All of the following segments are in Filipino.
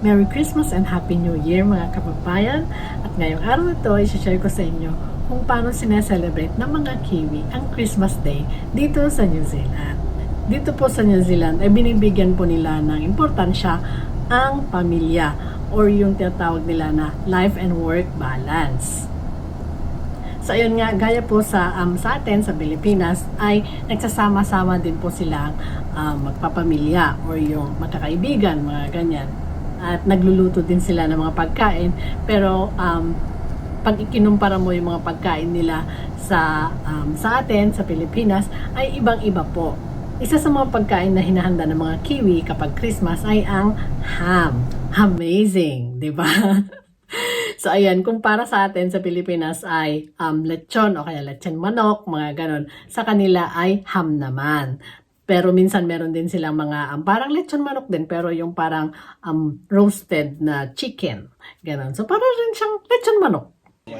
Merry Christmas and Happy New Year mga kababayan. At ngayong araw ito, i-share ko sa inyo kung paano sineselebrate ng mga Kiwi ang Christmas Day dito sa New Zealand. Dito po sa New Zealand ay binibigyan po nila ng importansya ang pamilya or yung tinatawag nila na life and work balance. So ayun nga, gaya po sa atin sa Pilipinas ay nagsasama-sama din po silang magpapamilya or yung magkakaibigan, mga ganyan. At nagluluto din sila ng mga pagkain, pero pag ikinumpara mo yung mga pagkain nila sa atin sa Pilipinas ay ibang-iba po. Isa sa mga pagkain na hinahanda ng mga Kiwi kapag Christmas ay ang ham. Amazing, di ba? So ayan, kung para sa atin sa Pilipinas ay lechon o kaya lechon manok, mga ganon. Sa kanila ay ham naman. Pero minsan meron din silang mga parang lechon manok din, pero yung parang roasted na chicken. Ganon. So parang rin siyang lechon manok. For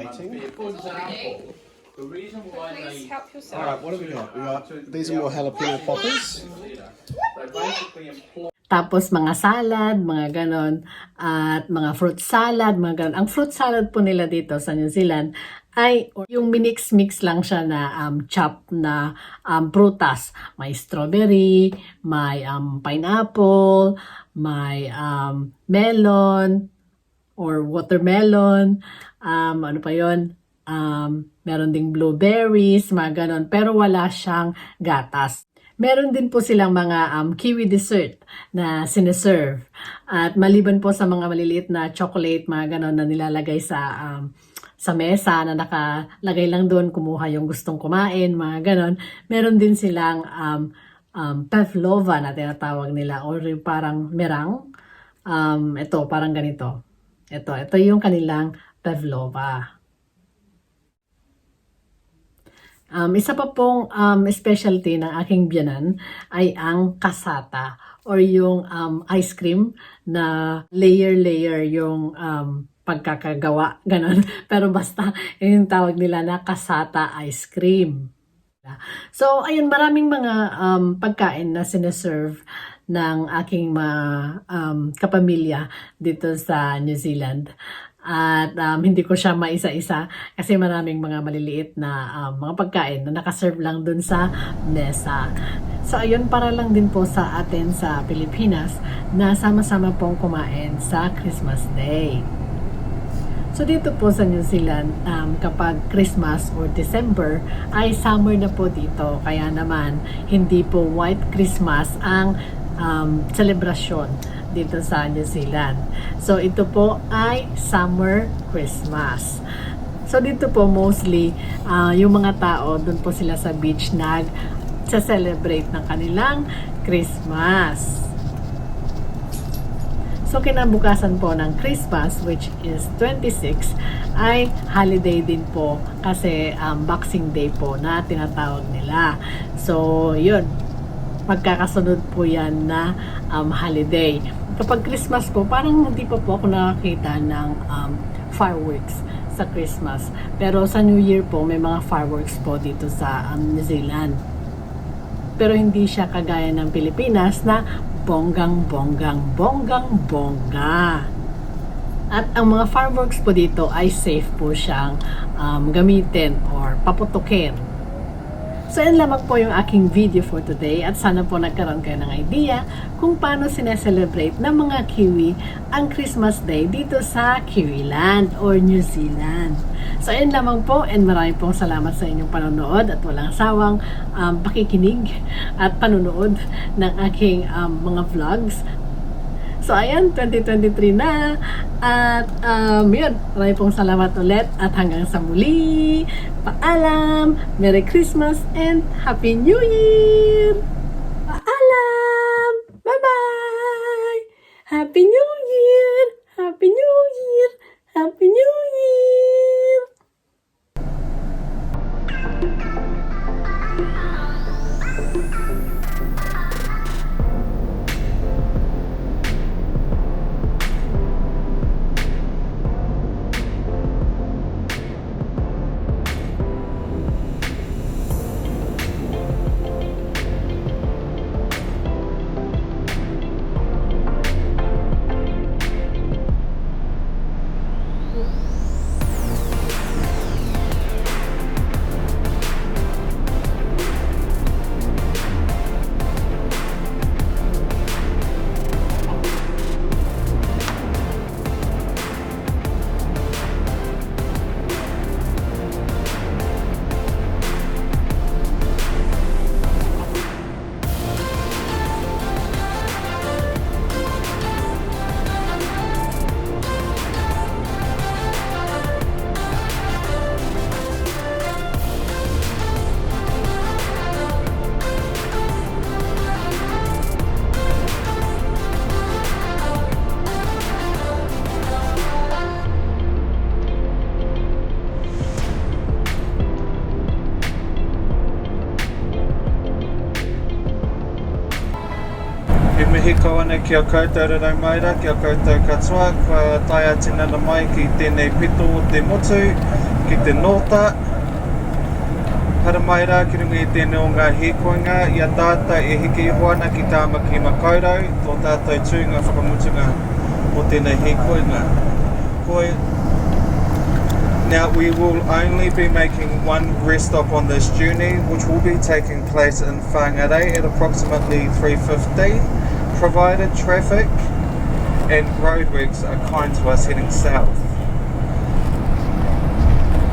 example, the reason why Please help yourself. Alright, what have we got? These are more jalapeno poppers. they basically employ Tapos mga salad, mga ganon, at mga fruit salad, mga ganon. Ang fruit salad po nila dito sa New Zealand ay yung minix-mix lang siya na chop na prutas. May strawberry, may pineapple, may melon or watermelon, ano pa yun? Meron ding blueberries, mga ganon. Pero wala siyang gatas. Meron din po silang mga kiwi dessert na sineserve. At maliban po sa mga maliliit na chocolate, mga ganon na nilalagay sa mesa na nakalagay lang doon, kumuha yung gustong kumain, mga ganon. Meron din silang pavlova na tinatawag nila or yung parang merang. Ito, parang ganito. Ito yung kanilang pavlova. Isa pa pong specialty ng aking biyanan ay ang kasata or yung ice cream na layer-layer yung pagkakagawa, ganon. Pero basta yung tawag nila na kasata ice cream. So, ayun, maraming mga pagkain na sineserve ng aking mga kapamilya dito sa New Zealand. At hindi ko siya maisa-isa kasi maraming mga maliliit na mga pagkain na nakaserve lang dun sa mesa. So ayun, para lang din po sa atin sa Pilipinas na sama-sama pong kumain sa Christmas Day. So dito po sa New Zealand, kapag Christmas or December ay summer na po dito. Kaya naman hindi po White Christmas ang selebrasyon dito sa New Zealand. So ito po ay summer Christmas. So dito po mostly yung mga tao doon po sila sa beach nag-celebrate ng kanilang Christmas. So kinabukasan po ng Christmas, which is 26, ay holiday din po kasi Boxing Day po na tinatawag nila. So yun, magkakasunod po yan na holiday. Kapag Christmas po, parang hindi pa po ako nakakita ng fireworks sa Christmas. Pero sa New Year po, may mga fireworks po dito sa New Zealand. Pero hindi siya kagaya ng Pilipinas na bonggang-bongga. At ang mga fireworks po dito ay safe po siyang gamitin or paputukin. So yan lamang po yung aking video for today at sana po nagkaroon kayo ng idea kung paano sineselebrate ng mga Kiwi ang Christmas Day dito sa Kiwiland or New Zealand. So yan lamang po and maraming pong salamat sa inyong panonood at walang sawang pakikinig at panonood ng aking mga vlogs. So ayan, 2023 na at yun, maraming pong salamat ulit at hanggang sa muli, paalam, Merry Christmas and Happy New Year! Paalam! Bye-bye! Happy New Year! Happy New Year! Happy New Year! hiko ana ki a koutou raraumaira, ki a koutou katoa, kua taia tinana mai ki tēnei pito o te motu, ki te nota. Haramaira, ki runga i tēnei o ngā hīkoinga, ia tāta e hiki i hoana ki tāmaki makaurau, tō tātou tūnga whakamutunga o tēnei hīkoinga. Koi, now we will only be making one rest stop on this journey, which will be taking place in Whangarei at approximately 3:50, provided traffic and roadworks are kind to us heading south.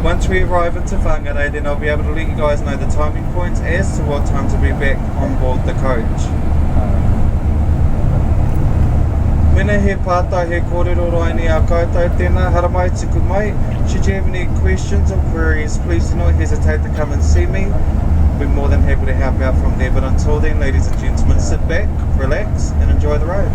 Once we arrive into Whangarei, then I'll be able to let you guys know the timing points as to what time to be back on board the coach. Mena he pātai he kōrero rai ni a koutou tēnā, haramai tuku mai. Should you have any questions or queries, please do not hesitate to come and see me. We're more than happy to help out from there. But until then, ladies and gentlemen, sit back, relax and enjoy the road.